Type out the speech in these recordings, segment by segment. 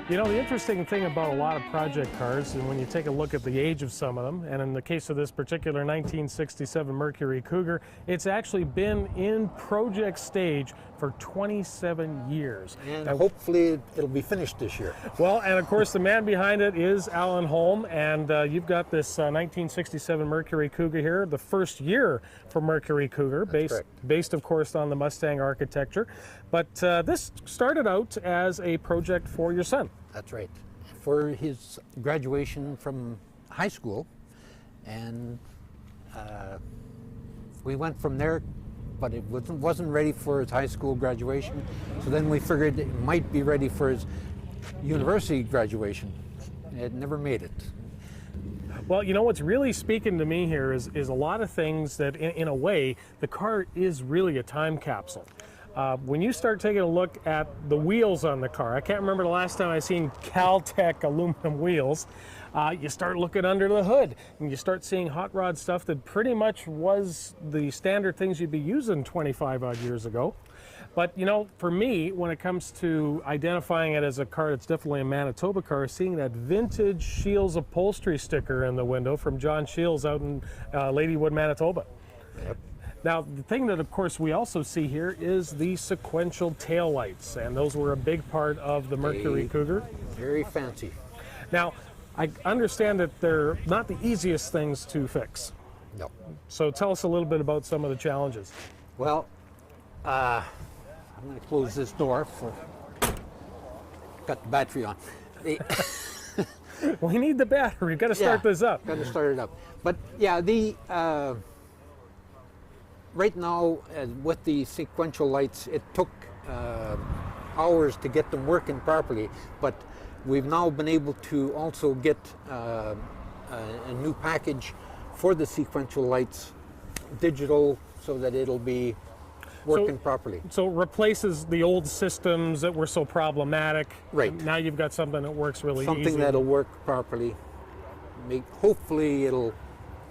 You know, the interesting thing about a lot of project cars, and when you take a look at the age of some of them, and in the case of this particular 1967 Mercury Cougar, it's actually been in project stage for 27 years. And hopefully it'll be finished this year. Well, and of course the man behind it is Alan Holm, and you've got this 1967 Mercury Cougar here, the first year for Mercury Cougar, based of course on the Mustang architecture. But this started out as a project for your son. That's right. For his graduation from high school, and we went from there, but it wasn't ready for his high school graduation. So then we figured it might be ready for his university graduation. It never made it. Well, you know what's really speaking to me here is a lot of things that, in a way, the car is really a time capsule. When you start taking a look at the wheels on the car, I can't remember the last time I seen Caltech aluminum wheels. You start looking under the hood and you start seeing hot rod stuff that pretty much was the standard things you'd be using 25 odd years ago. But you know, for me, when it comes to identifying it as a car that's definitely a Manitoba car, seeing that vintage Shields upholstery sticker in the window from John Shields out in Ladywood, Manitoba. Yep. Now, the thing that, of course, we also see here is the sequential taillights, and those were a big part of the Mercury Cougar. Very fancy. Now, I understand that they're not the easiest things to fix. No. So tell us a little bit about some of the challenges. Well, I'm going to close this door for... Got the battery on. We need the battery. We've got to start this up. Got to start it up. But yeah, right now, with the sequential lights, it took hours to get them working properly, but we've now been able to also get a new package for the sequential lights, digital, so that it'll be working properly. So it replaces the old systems that were so problematic. Right. Now you've got something that works really easy. Something that'll work properly. Hopefully it'll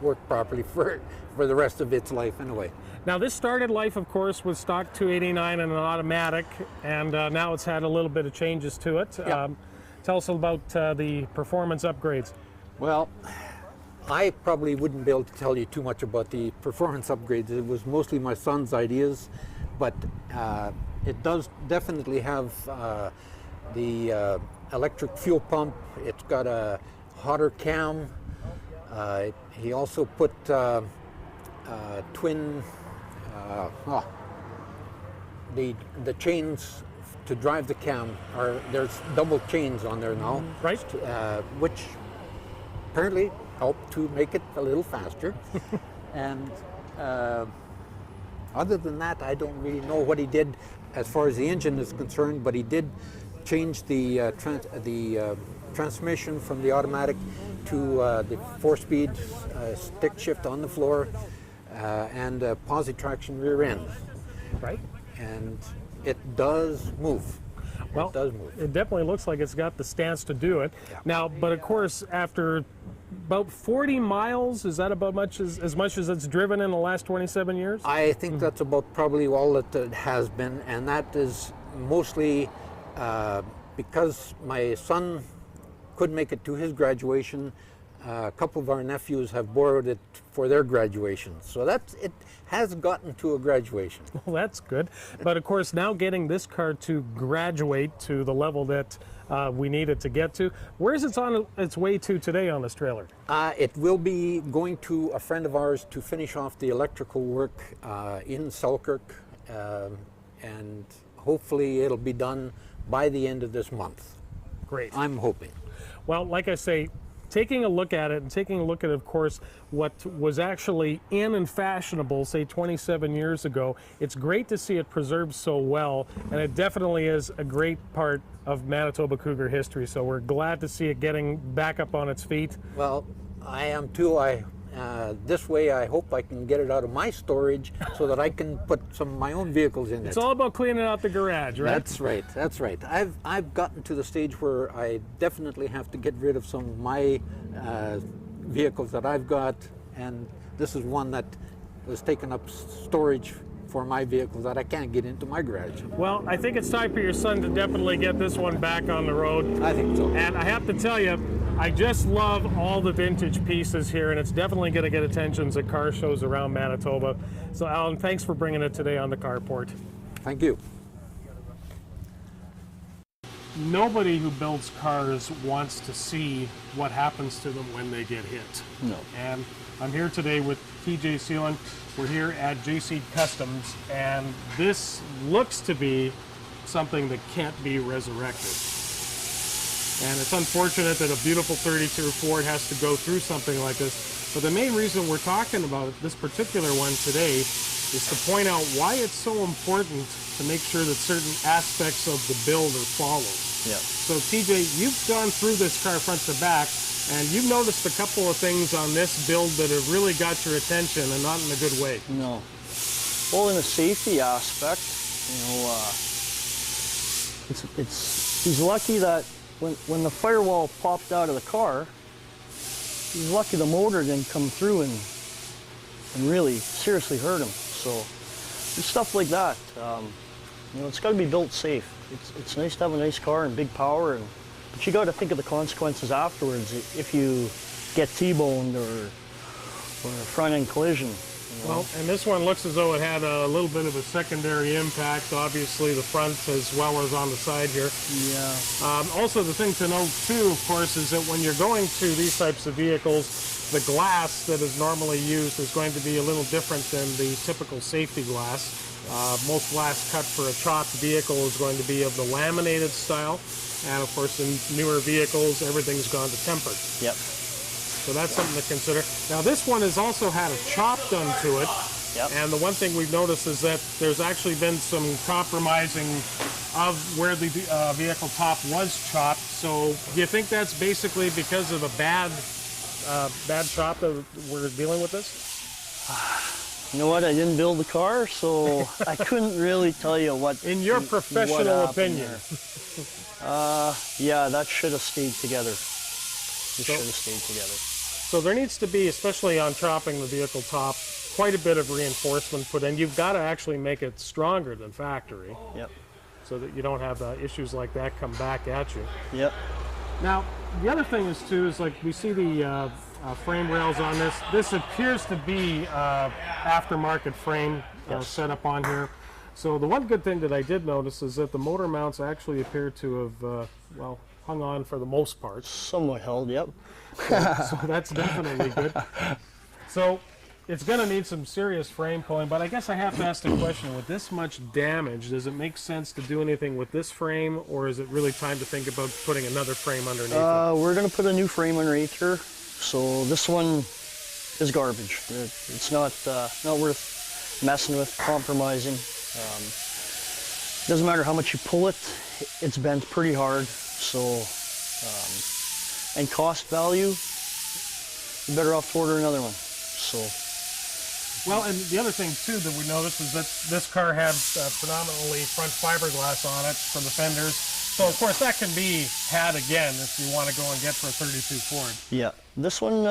work properly for the rest of its life anyway. Now this started life, of course, with stock 289 and an automatic, and now it's had a little bit of changes to it. Yeah. Tell us about the performance upgrades. Well, I probably wouldn't be able to tell you too much about the performance upgrades. It was mostly my son's ideas, but it does definitely have the electric fuel pump. It's got a hotter cam. He also put twin, the chains to drive the cam, there's double chains on there now, right? Which apparently helped to make it a little faster. And other than that, I don't really know what he did as far as the engine is concerned, but he did change the transmission from the automatic to the 4-speed stick shift on the floor and a posi-traction rear end. Right. And it does move. Well, it does move. It definitely looks like it's got the stance to do it. Yeah. Now, but of course, after about 40 miles, is that about as much as it's driven in the last 27 years? I think that's about probably all that it has been, and that is mostly because my son couldn't make it to his graduation. A couple of our nephews have borrowed it for their graduation, so it has gotten to a graduation. Well, that's good. But of course, now getting this car to graduate to the level that we need it to get to, where is it on its way to today on this trailer? It will be going to a friend of ours to finish off the electrical work in Selkirk, and hopefully it'll be done by the end of this month. Great. I'm hoping. Well, like I say, taking a look at it and taking a look at, of course, what was actually in and fashionable, say 27 years ago, it's great to see it preserved so well, and it definitely is a great part of Manitoba Cougar history, so we're glad to see it getting back up on its feet. Well, I am too. This way I hope I can get it out of my storage so that I can put some of my own vehicles in it. It's all about cleaning out the garage, right? That's right, that's right. I've gotten to the stage where I definitely have to get rid of some of my vehicles that I've got, and this is one that was taking up storage for my vehicle that I can't get into my garage. Well, I think it's time for your son to definitely get this one back on the road. I think so. And I have to tell you, I just love all the vintage pieces here, and it's definitely going to get attentions at car shows around Manitoba. So Alan, thanks for bringing it today on the Carport. Thank you. Nobody who builds cars wants to see what happens to them when they get hit. No. And I'm here today with TJ Seelan. We're here at JC Customs, and this looks to be something that can't be resurrected. And it's unfortunate that a beautiful 32 Ford has to go through something like this. But the main reason we're talking about this particular one today is to point out why it's so important to make sure that certain aspects of the build are followed. Yeah. So TJ, you've gone through this car front to back, and you've noticed a couple of things on this build that have really got your attention, and not in a good way. No. Well, in the safety aspect, he's lucky that when the firewall popped out of the car, he's lucky the motor didn't come through and really seriously hurt him. So stuff like that, it's got to be built safe. It's nice to have a nice car and big power, but you got to think of the consequences afterwards if you get T-boned or a front-end collision. Well, and this one looks as though it had a little bit of a secondary impact, obviously the front as well as on the side here. Yeah. Also, the thing to note too, of course, is that when you're going to these types of vehicles, the glass that is normally used is going to be a little different than the typical safety glass. Most glass cut for a chopped vehicle is going to be of the laminated style, and of course in newer vehicles everything's gone to tempered. Yep. So that's something to consider. Now this one has also had a chop done to it. Yep. And the one thing we've noticed is that there's actually been some compromising of where the vehicle top was chopped. So do you think that's basically because of a bad chop that we're dealing with this? You know what? I didn't build the car, so I couldn't really tell you what. In your professional opinion. Yeah, that should have stayed together. It should have stayed together. So there needs to be, especially on chopping the vehicle top, quite a bit of reinforcement put in. You've got to actually make it stronger than factory. Yep. So that you don't have issues like that come back at you. Yep. Now, the other thing is too, is like we see the frame rails on this. This appears to be aftermarket frame set up on here. So the one good thing that I did notice is that the motor mounts actually appear to have, hung on for the most part. Somewhat held, yep. So that's definitely good. So it's going to need some serious frame pulling, but I guess I have to ask the question, with this much damage, does it make sense to do anything with this frame, or is it really time to think about putting another frame underneath it? We're going to put a new frame underneath here. So this one is garbage. It's not worth messing with, compromising. Doesn't matter how much you pull it, it's bent pretty hard. So, and cost value, you're better off to order another one. So. Well, and the other thing too that we noticed is that this car had predominantly front fiberglass on it for the fenders. So of course that can be had again if you want to go and get for a 32 Ford. Yeah, this one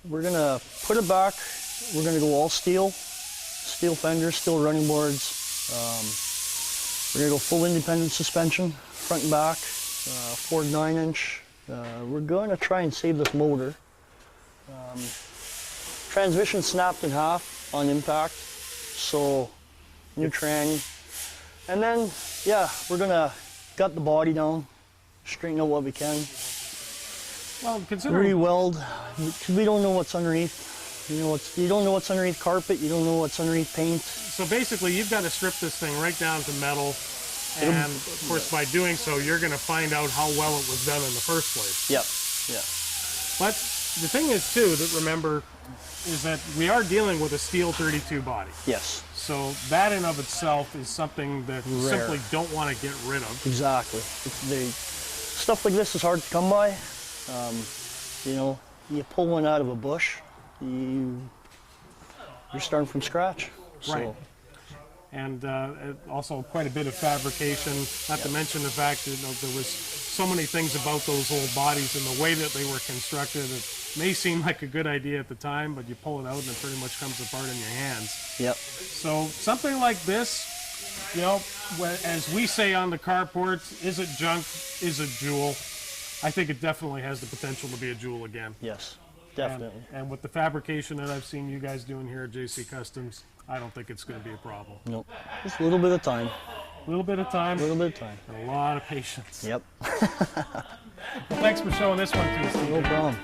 we're gonna put it back. We're gonna go all steel fenders, steel running boards. We're gonna go full independent suspension, front and back, Ford 9-inch. We're gonna try and save this motor. Transmission snapped in half on impact, so new tranny. And then, yeah, we're gonna gut the body down, straighten out what we can. Well, considering Re-weld, because we don't know what's underneath. You don't know what's underneath carpet, you don't know what's underneath paint. So basically you've got to strip this thing right down to metal, and of course by doing so you're going to find out how well it was done in the first place. Yep, yeah. But the thing is too, that remember, is that we are dealing with a steel 32 body. Yes. So that in of itself is something that you Rare. simply don't want to get rid of. Exactly. Stuff like this is hard to come by. You pull one out of a bush, you're starting from scratch. Right. So. And also quite a bit of fabrication, not to mention the fact that there was so many things about those old bodies and the way that they were constructed. may seem like a good idea at the time, but you pull it out and it pretty much comes apart in your hands. Yep. So something like this, you know, as we say on the carports, is it junk? Is it jewel? I think it definitely has the potential to be a jewel again. Yes, definitely. And with the fabrication that I've seen you guys doing here at JC Customs, I don't think it's going to be a problem. Nope. Just a little bit of time. A little bit of time. A little bit of time. And a lot of patience. Yep. Well, thanks for showing this one to us, Steve. No problem.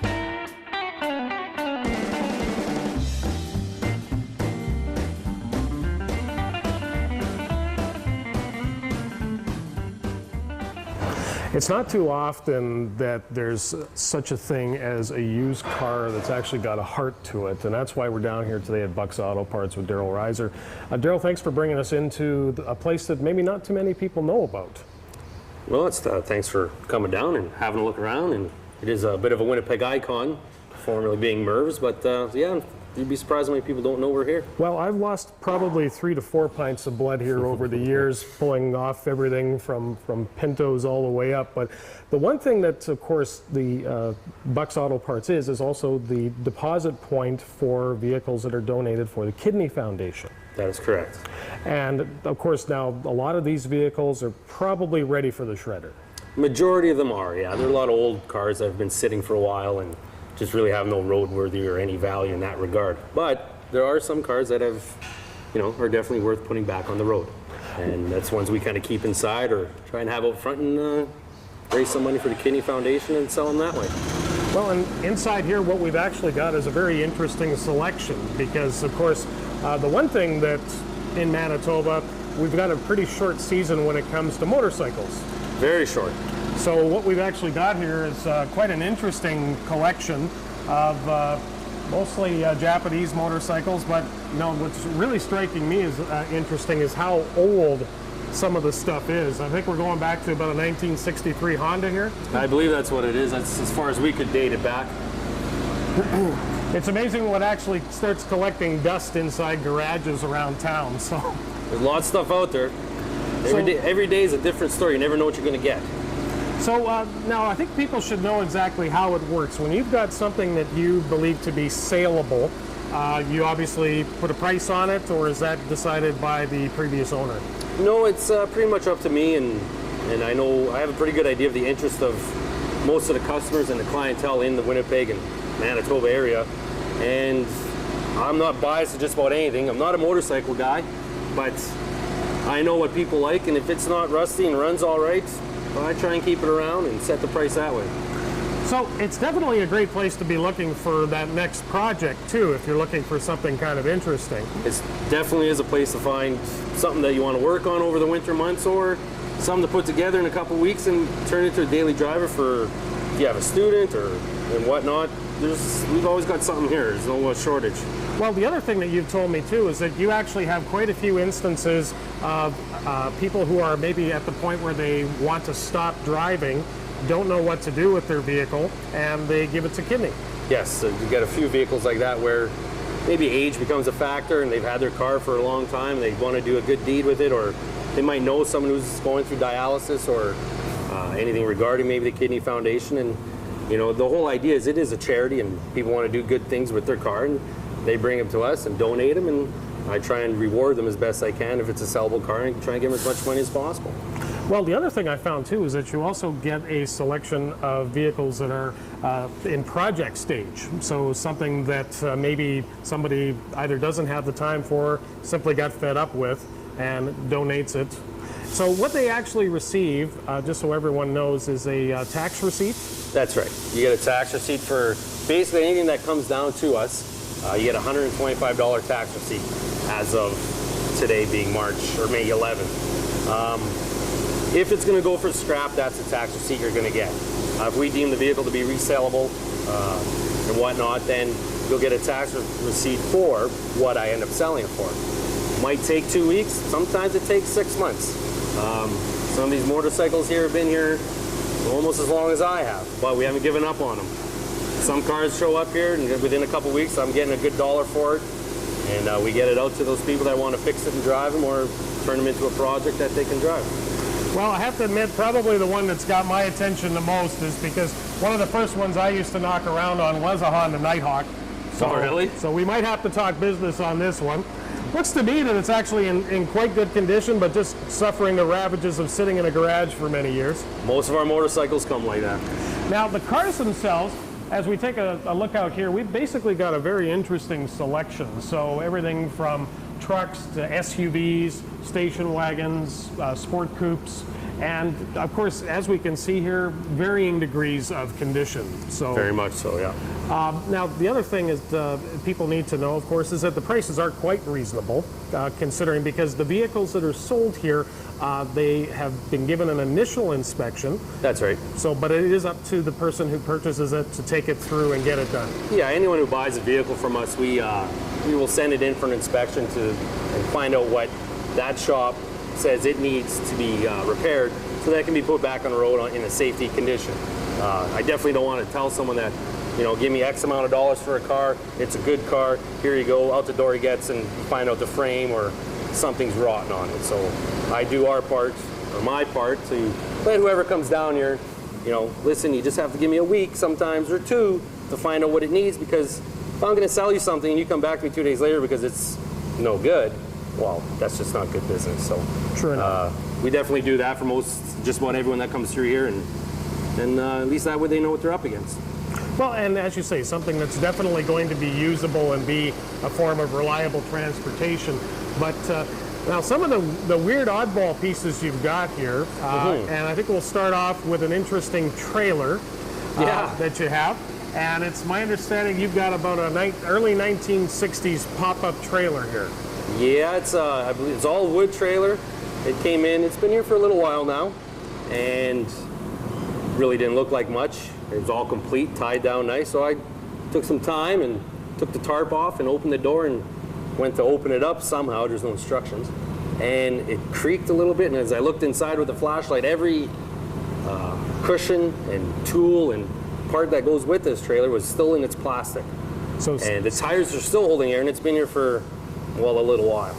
It's not too often that there's such a thing as a used car that's actually got a heart to it, and that's why we're down here today at Buck's Auto Parts with Daryl Reiser. Daryl, thanks for bringing us into a place that maybe not too many people know about. Well, it's thanks for coming down and having a look around, and it is a bit of a Winnipeg icon, formerly being Merv's, but yeah, you'd be surprised how many people don't know we're here. Well, I've lost probably 3 to 4 pints of blood here over the years, pulling off everything from Pintos all the way up. But the one thing that, of course, the Buck's Auto Parts is also the deposit point for vehicles that are donated for the Kidney Foundation. That is correct. And, of course, now a lot of these vehicles are probably ready for the shredder. Majority of them are, yeah. There are a lot of old cars that have been sitting for a while and just really have no roadworthy or any value in that regard. But there are some cars that have, you know, are definitely worth putting back on the road. And that's ones we kind of keep inside or try and have out front and raise some money for the Kidney Foundation and sell them that way. Well, and inside here, what we've actually got is a very interesting selection because, of course, the one thing that in Manitoba, we've got a pretty short season when it comes to motorcycles. Very short. So what we've actually got here is quite an interesting collection of mostly Japanese motorcycles, but you know, what's really striking me is interesting is how old some of the stuff is. I think we're going back to about a 1963 Honda here. I believe that's what it is. That's as far as we could date it back. It's amazing what actually starts collecting dust inside garages around town. So there's a lot of stuff out there. Every day is a different story. You never know what you're going to get. So now I think people should know exactly how it works. When you've got something that you believe to be saleable, you obviously put a price on it, or is that decided by the previous owner? No, it's pretty much up to me, and I know I have a pretty good idea of the interest of most of the customers and the clientele in the Winnipeg and Manitoba area. And I'm not biased to just about anything. I'm not a motorcycle guy, but I know what people like, and if it's not rusty and runs all right, I try and keep it around and set the price that way. So it's definitely a great place to be looking for that next project too, if you're looking for something kind of interesting. It definitely is a place to find something that you want to work on over the winter months, or something to put together in a couple weeks and turn into a daily driver for if you have a student or and whatnot. We've always got something here. There's no shortage. Well, the other thing that you've told me too is that you actually have quite a few instances of people who are maybe at the point where they want to stop driving, don't know what to do with their vehicle, and they give it to Kidney. Yes, so you get a few vehicles like that where maybe age becomes a factor and they've had their car for a long time and they want to do a good deed with it, or they might know someone who's going through dialysis or anything regarding maybe the Kidney Foundation. And you know, the whole idea is it is a charity and people want to do good things with their car, and they bring them to us and donate them, and I try and reward them as best I can if it's a sellable car, and try and give them as much money as possible. Well, the other thing I found too is that you also get a selection of vehicles that are in project stage. So something that maybe somebody either doesn't have the time for, simply got fed up with, and donates it. So what they actually receive, just so everyone knows, is a tax receipt. That's right. You get a tax receipt for basically anything that comes down to us. You get a $125 tax receipt as of today being March or May 11th. If it's going to go for scrap, that's the tax receipt you're going to get. If we deem the vehicle to be resellable and whatnot, then you'll get a tax receipt for what I end up selling it for. Might take 2 weeks. Sometimes it takes 6 months. Some of these motorcycles here have been here almost as long as I have, but we haven't given up on them. Some cars show up here, and within a couple weeks, I'm getting a good dollar for it, and we get it out to those people that want to fix it and drive them, or turn them into a project that they can drive. Well, I have to admit, probably the one that's got my attention the most is because one of the first ones I used to knock around on was a Honda Nighthawk. Oh, really? So we might have to talk business on this one. Looks to me that it's actually in quite good condition, but just suffering the ravages of sitting in a garage for many years. Most of our motorcycles come like that. Now, the cars themselves, as we take a look out here, we've basically got a very interesting selection. So everything from trucks to SUVs, station wagons, sport coupes, and of course, as we can see here, varying degrees of condition. So Very much so, yeah. now, the other thing is people need to know, of course, is that the prices are quite reasonable, considering because the vehicles that are sold here, they have been given an initial inspection. That's right. So, but it is up to the person who purchases it to take it through and get it done. Yeah, anyone who buys a vehicle from us, we will send it in for an inspection and find out what that shop says it needs to be repaired so that it can be put back on the road in a safety condition. I definitely don't want to tell someone that, you know, give me X amount of dollars for a car, it's a good car, here you go, out the door he gets, and find out the frame or something's rotten on it. So I do our part, or my part, to let whoever comes down here, you know, listen, you just have to give me a week sometimes or two to find out what it needs, because if I'm going to sell you something and you come back to me 2 days later because it's no good, well, that's just not good business. So True enough. We definitely do that for just about everyone that comes through here, and at least that way they know what they're up against. Well, and as you say, something that's definitely going to be usable and be a form of reliable transportation. But now some of the weird oddball pieces you've got here, and I think we'll start off with an interesting trailer that you have. And it's my understanding you've got about a early 1960s pop-up trailer here. Yeah, it's I believe it's all wood trailer. It came in, it's been here for a little while now, and really didn't look like much. It was all complete, tied down nice, so I took some time and took the tarp off and opened the door and went to open it up somehow, there's no instructions, and it creaked a little bit, and as I looked inside with the flashlight, every cushion and tool and part that goes with this trailer was still in its plastic. And the tires are still holding air, and it's been here for, well, a little while.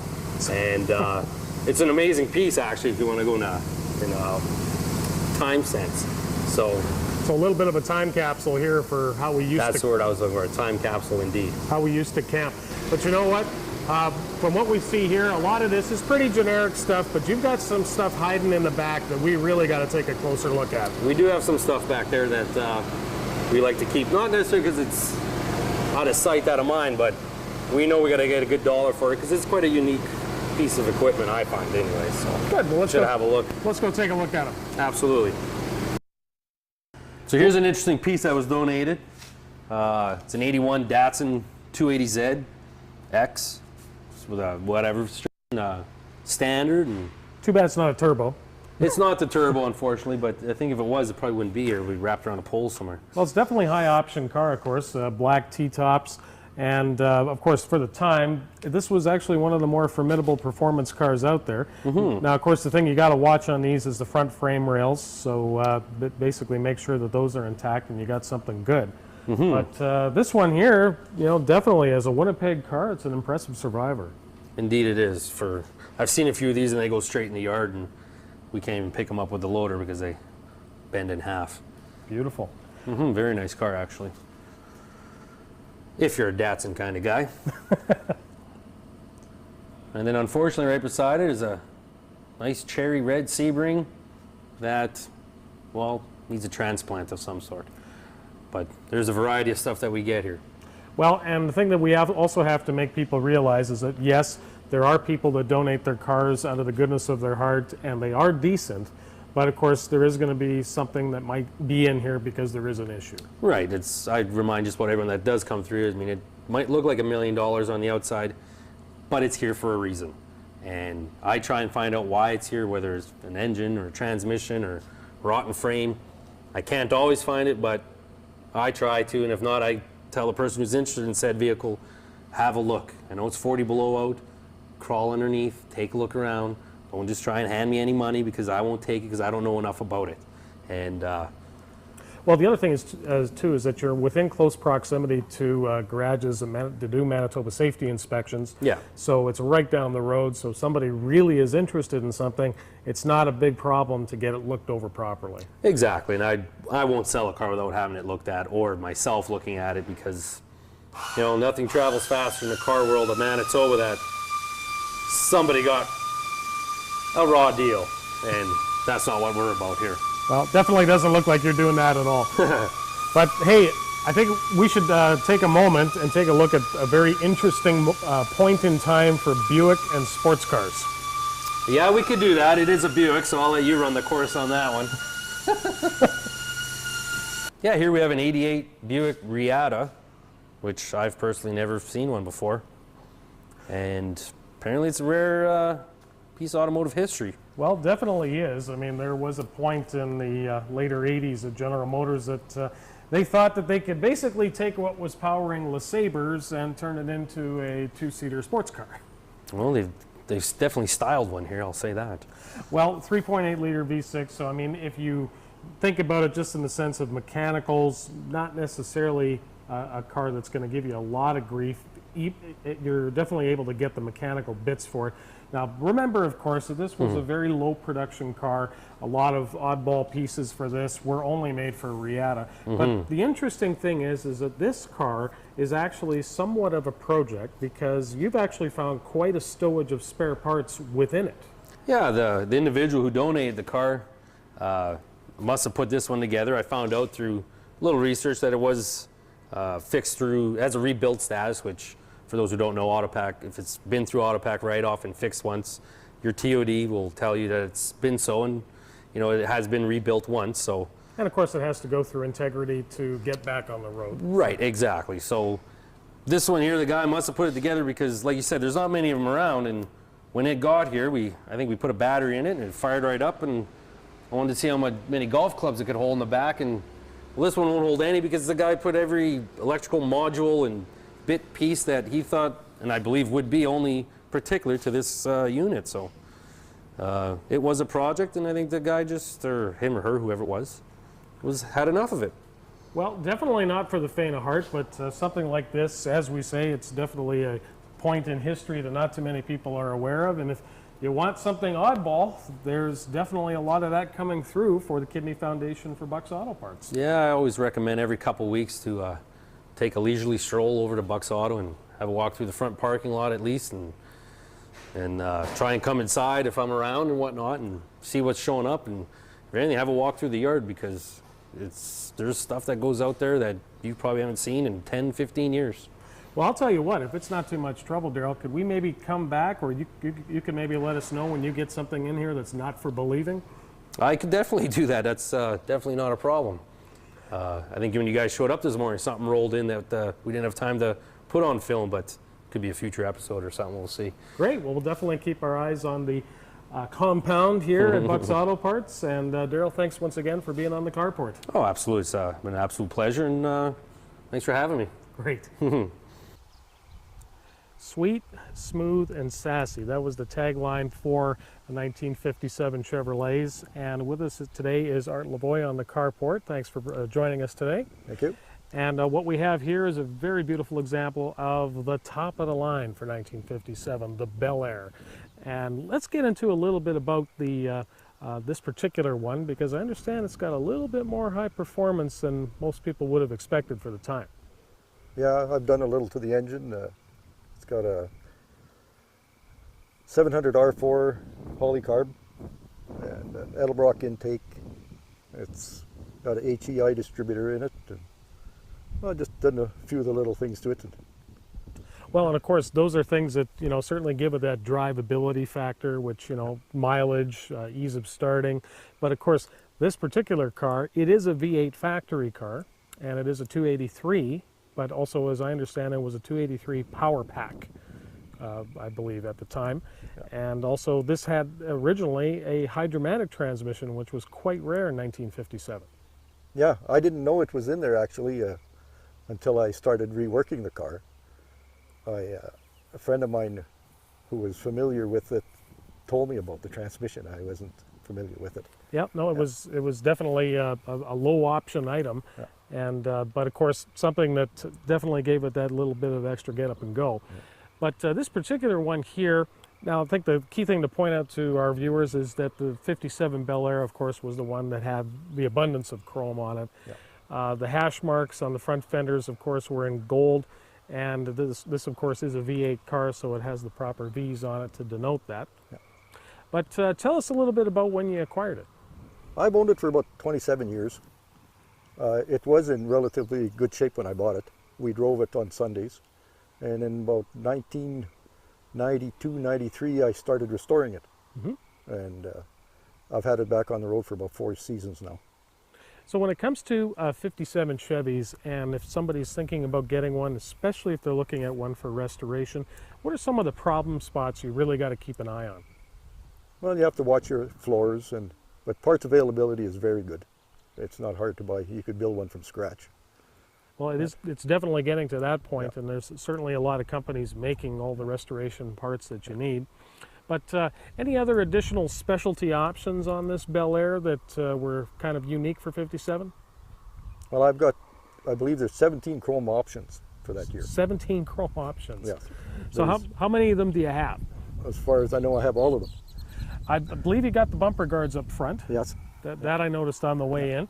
And it's an amazing piece, actually, if you want to go in a time sense. So a little bit of a time capsule here for how we used that's the word I was looking for, a time capsule indeed. How we used to camp. But you know what? From what we see here, a lot of this is pretty generic stuff, but you've got some stuff hiding in the back that we really got to take a closer look at. We do have some stuff back there that we like to keep, not necessarily because it's out of sight, out of mind, but we know we got to get a good dollar for it because it's quite a unique piece of equipment, I find, anyway. So good. Well, let's have a look. Let's go take a look at them. Absolutely. So here's an interesting piece that was donated. It's an 81 Datsun 280Z X with a whatever standard. And too bad it's not a turbo. It's not the turbo, unfortunately, but I think if it was, it probably wouldn't be here. We'd wrapped around a pole somewhere. Well, it's definitely a high option car, of course. Black T-tops. And of course, for the time, this was actually one of the more formidable performance cars out there. Now, of course, the thing you got to watch on these is the front frame rails. So basically make sure that those are intact and you got something good. But this one here, you know, definitely as a Winnipeg car, it's an impressive survivor. Indeed it is. I've seen a few of these and they go straight in the yard and we can't even pick them up with the loader because they bend in half. Beautiful. Very nice car, actually. If you're a Datsun kind of guy. And then unfortunately right beside it is a nice cherry red Sebring that, well, needs a transplant of some sort. But there's a variety of stuff that we get here. Well, and the thing that we also have to make people realize is that, yes, there are people that donate their cars out of the goodness of their heart, and they are decent. But of course, there is going to be something that might be in here because there is an issue. Right. I'd remind just about everyone that does come through. I mean, it might look like $1 million on the outside, but it's here for a reason. And I try and find out why it's here, whether it's an engine or a transmission or rotten frame. I can't always find it, but I try to. And if not, I tell the person who's interested in said vehicle, have a look. I know it's 40 below out. Crawl underneath, take a look around. Don't just try and hand me any money because I won't take it because I don't know enough about it. And Well, the other thing is too is that you're within close proximity to garages to do Manitoba safety inspections. Yeah. So it's right down the road. So if somebody really is interested in something, it's not a big problem to get it looked over properly. Exactly, and I won't sell a car without having it looked at, or myself looking at it, because nothing travels faster in the car world of Manitoba that somebody got a raw deal, and that's not what we're about here. Well, definitely doesn't look like you're doing that at all. But hey, I think we should take a moment and take a look at a very interesting point in time for Buick and sports cars. Yeah, we could do that. It is a Buick, so I'll let you run the course on that one. Yeah, here we have an 88 Buick Reatta, which I've personally never seen one before. And apparently it's a rare piece of automotive history. Well, definitely is. I mean, there was a point in the later 80s at General Motors that they thought that they could basically take what was powering LeSabres and turn it into a two-seater sports car. Well, they've definitely styled one here, I'll say that. Well, 3.8 liter V6, so I mean, if you think about it just in the sense of mechanicals, not necessarily a car that's going to give you a lot of grief. You're definitely able to get the mechanical bits for it. Now, remember, of course, that this was a very low production car. A lot of oddball pieces for this were only made for Reatta. But the interesting thing is that this car is actually somewhat of a project, because you've actually found quite a stowage of spare parts within it. Yeah, the individual who donated the car must have put this one together. I found out through a little research that it was fixed through, as a rebuilt status, which, for those who don't know, Autopack, if it's been through Autopack write-off and fixed once, your TOD will tell you that it's been so, and it has been rebuilt once. So, and of course, it has to go through integrity to get back on the road. Right, exactly. So this one here, the guy must have put it together because, like you said, there's not many of them around. And when it got here, I think we put a battery in it, and it fired right up. And I wanted to see how many golf clubs it could hold in the back. And well, this one won't hold any, because the guy put every electrical module and bit piece that he thought, and I believe would be only particular to this unit. So it was a project, and I think the guy or him or her, whoever it was had enough of it. Well, definitely not for the faint of heart, but something like this, as we say, it's definitely a point in history that not too many people are aware of. And if you want something oddball, there's definitely a lot of that coming through for the Kidney Foundation for Bucks Auto Parts. Yeah, I always recommend every couple weeks to take a leisurely stroll over to Bucks Auto and have a walk through the front parking lot at least, and try and come inside if I'm around and whatnot, and see what's showing up, and if anything, have a walk through the yard, because there's stuff that goes out there that you probably haven't seen in 10, 15 years. Well, I'll tell you what, if it's not too much trouble, Daryl, could we maybe come back, or you could maybe let us know when you get something in here that's not for believing? I could definitely do that. That's definitely not a problem. I think when you guys showed up this morning, something rolled in that we didn't have time to put on film, but could be a future episode or something. We'll see. Great. Well, we'll definitely keep our eyes on the compound here at Bucks Auto Parts. And Daryl, thanks once again for being on the carport. Oh, absolutely. It's been an absolute pleasure, and thanks for having me. Great. Sweet, smooth, and sassy. That was the tagline for the 1957 Chevrolets. And with us today is Art Lavoie on the carport. Thanks for joining us today. Thank you. And what we have here is a very beautiful example of the top of the line for 1957, the Bel Air. And let's get into a little bit about the this particular one, because I understand it's got a little bit more high performance than most people would have expected for the time. Yeah, I've done a little to the engine. It's got a 700 R4 polycarb and an Edelbrock intake. It's got an HEI distributor in it. And I've just done a few of the little things to it. Well, and of course, those are things that, certainly give it that drivability factor, which, mileage, ease of starting. But of course, this particular car, it is a V8 factory car, and it is a 283, but also, as I understand it, was a 283 power pack, I believe, at the time. Yeah. And also, this had originally a hydromatic transmission, which was quite rare in 1957. Yeah, I didn't know it was in there, actually, until I started reworking the car. A friend of mine who was familiar with it told me about the transmission. I wasn't familiar with it. Yeah, no, it was definitely a low option item, Yeah. and but of course something that definitely gave it that little bit of extra get up and go. Yeah. But this particular one here, now I think the key thing to point out to our viewers is that the 57 Bel Air, of course, was the one that had the abundance of chrome on it. Yeah. The hash marks on the front fenders, of course, were in gold, and this of course is a V8 car, so it has the proper V's on it to denote that. Yeah. But tell us a little bit about when you acquired it. I've owned it for about 27 years. It was in relatively good shape when I bought it. We drove it on Sundays, and in about 1992, 93, I started restoring it. Mm-hmm. And I've had it back on the road for about 4 seasons now. So when it comes to 57 Chevys, and if somebody's thinking about getting one, especially if they're looking at one for restoration, what are some of the problem spots you really got to keep an eye on? Well, you have to watch your floors, but parts availability is very good. It's not hard to buy. You could build one from scratch. Well, it's definitely getting to that point, Yeah. and there's certainly a lot of companies making all the restoration parts that you need. But any other additional specialty options on this Bel Air that were kind of unique for 57? Well, I believe there's 17 chrome options for that year. 17 chrome options. Yes. So how many of them do you have? As far as I know, I have all of them. I believe you got the bumper guards up front. Yes. That I noticed on the way in.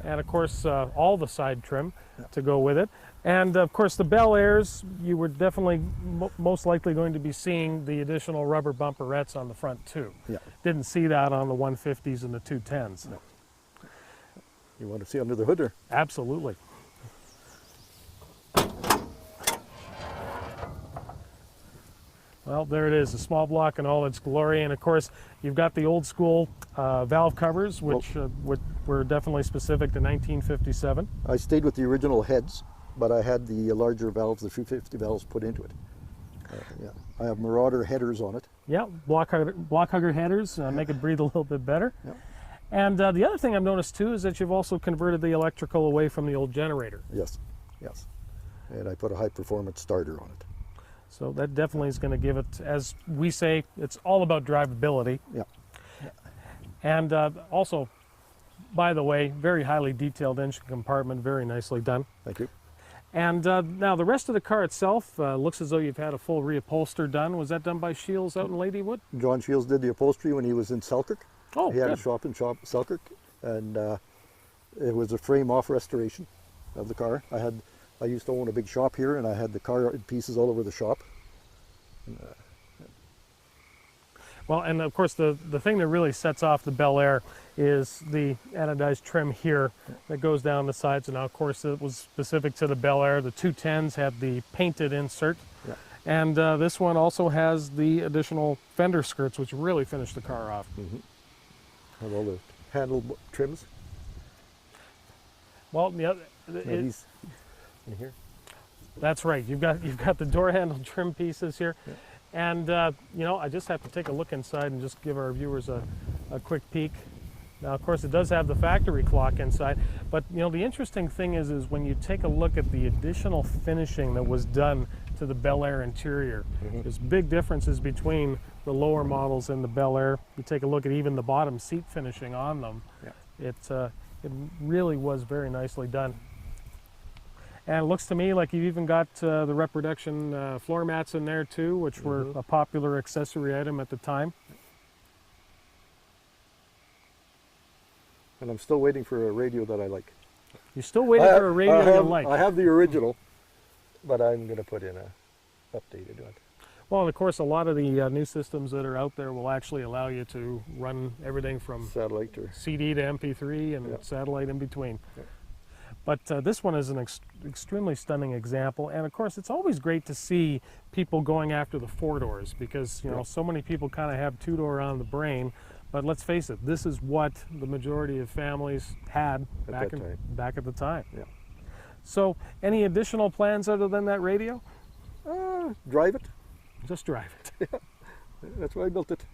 And of course, all the side trim to go with it. And of course, the Bel Airs, you were definitely most likely going to be seeing the additional rubber bumperettes on the front too. Yeah. Didn't see that on the 150s and the 210s. No. You want to see under the hood there? Absolutely. Well, there it is, a small block in all its glory. And of course, you've got the old school valve covers, which were definitely specific to 1957. I stayed with the original heads, but I had the larger valves, the 350 valves, put into it. Yeah. I have Marauder headers on it. Yeah, block hugger headers, make it breathe a little bit better. Yeah. And the other thing I've noticed too is that you've also converted the electrical away from the old generator. Yes, yes. And I put a high performance starter on it. So that definitely is going to give it, as we say, it's all about drivability. Yeah. And also, by the way, very highly detailed engine compartment, very nicely done. Thank you. And now the rest of the car itself looks as though you've had a full reupholster done. Was that done by Shields out in Ladywood? John Shields did the upholstery when he was in Selkirk. Oh, he had good. a shop in Selkirk, and it was a frame-off restoration of the car. I used to own a big shop here, and I had the car in pieces all over the shop. Well, and of course the thing that really sets off the Bel Air is the anodized trim here that goes down the sides. And now, of course, it was specific to the Bel Air. The 210s had the painted insert. Yeah. And this one also has the additional fender skirts, which really finish the car off. Have all the handle trims. Well, yeah, These in here. that's right. You've got the door handle trim pieces here. Yeah. And, you know, I just have to take a look inside and just give our viewers a quick peek. Now, of course, it does have the factory clock inside, but, you know, the interesting thing is when you take a look at the additional finishing that was done to the Bel Air interior, there's big differences between the lower models and the Bel Air. You take a look at even the bottom seat finishing on them. Yeah. It really was very nicely done. And it looks to me like you've even got the rep reduction floor mats in there too, which were a popular accessory item at the time. And I'm still waiting for a radio that I like. You're still waiting for a radio you like. I have the original, but I'm going to put in a updated one. Well, and of course, a lot of the new systems that are out there will actually allow you to run everything from Satellite or CD to MP3 and Yeah. satellite in between. Yeah. But this one is an extremely stunning example, and of course it's always great to see people going after the 4-doors because you know so many people kind of have 2-door on the brain, but let's face it, this is what the majority of families had back at the time. Yeah. So any additional plans other than that radio? Drive it. Just drive it. That's why I built it.